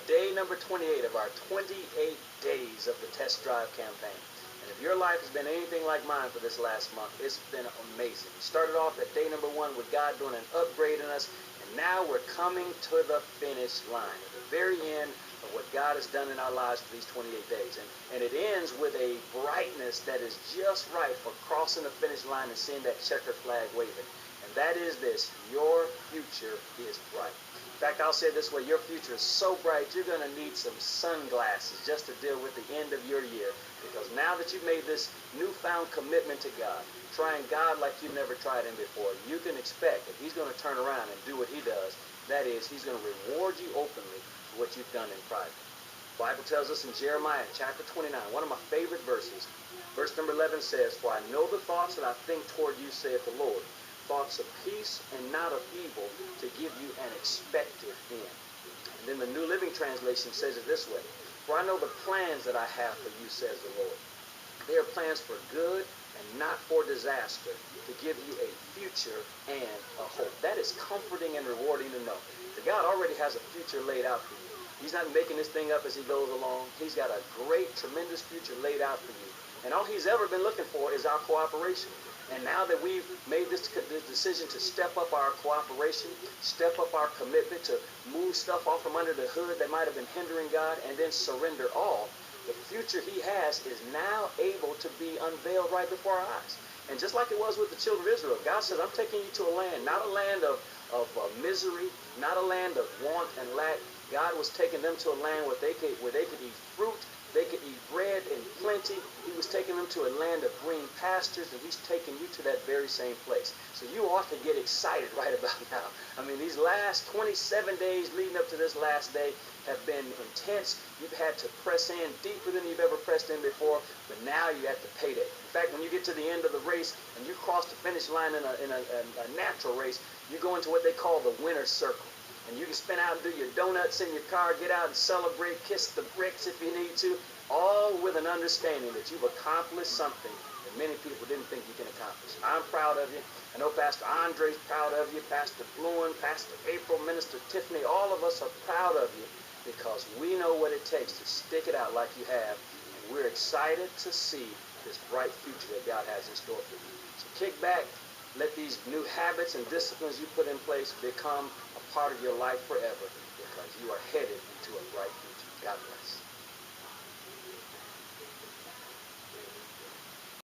day number 28 of our 28 days of the test drive campaign. And if your life has been anything like mine for this last month, it's been amazing. We started off at day number 1 with God doing an upgrade in us, and now we're coming to the finish line, at the very end of what God has done in our lives for these 28 days. And it ends with a brightness that is just right for crossing the finish line and seeing that checkered flag waving. And that is this: your future is bright. In fact, I'll say it this way: your future is so bright, you're going to need some sunglasses just to deal with the end of your year. Because now that you've made this newfound commitment to God, trying God like you've never tried Him before, you can expect that He's going to turn around and do what He does. That is, He's going to reward you openly for what you've done in private. The Bible tells us in Jeremiah chapter 29, one of my favorite verses. Verse number 11 says, "For I know the thoughts that I think toward you, saith the Lord, thoughts of peace and not of evil, to give you an expected end." And then the New Living Translation says it this way: "For I know the plans that I have for you, says the Lord. They are plans for good and not for disaster, to give you a future and a hope." That is comforting and rewarding to know that God already has a future laid out for you. He's not making this thing up as He goes along. He's got a great, tremendous future laid out for you. And all He's ever been looking for is our cooperation. And now that we've made this decision to step up our cooperation, step up our commitment to move stuff off from under the hood that might have been hindering God, and then surrender all, the future He has is now able to be unveiled right before our eyes. And just like it was with the children of Israel, God says, "I'm taking you to a land, not a land of misery, not a land of want and lack." God was taking them to a land where they could eat fruit, they could eat bread in plenty. He was taking them to a land of green pastures, and He's taking you to that very same place. So you ought to get excited right about now. I mean, these last 27 days leading up to this last day have been intense. You've had to press in deeper than you've ever pressed in before, but now you have to pay that. In fact, when you get to the end of the race and you cross the finish line in a natural race, you go into what they call the winner's circle. And you can spin out and do your donuts in your car, get out and celebrate, kiss the bricks if you need to, all with an understanding that you've accomplished something that many people didn't think you can accomplish. I'm proud of you. I know Pastor Andre's proud of you, Pastor Bluen, Pastor April, Minister Tiffany, all of us are proud of you because we know what it takes to stick it out like you have, and we're excited to see this bright future that God has in store for you. So kick back, let these new habits and disciplines you put in place become a part of your life forever, because you are headed into a bright future. God bless.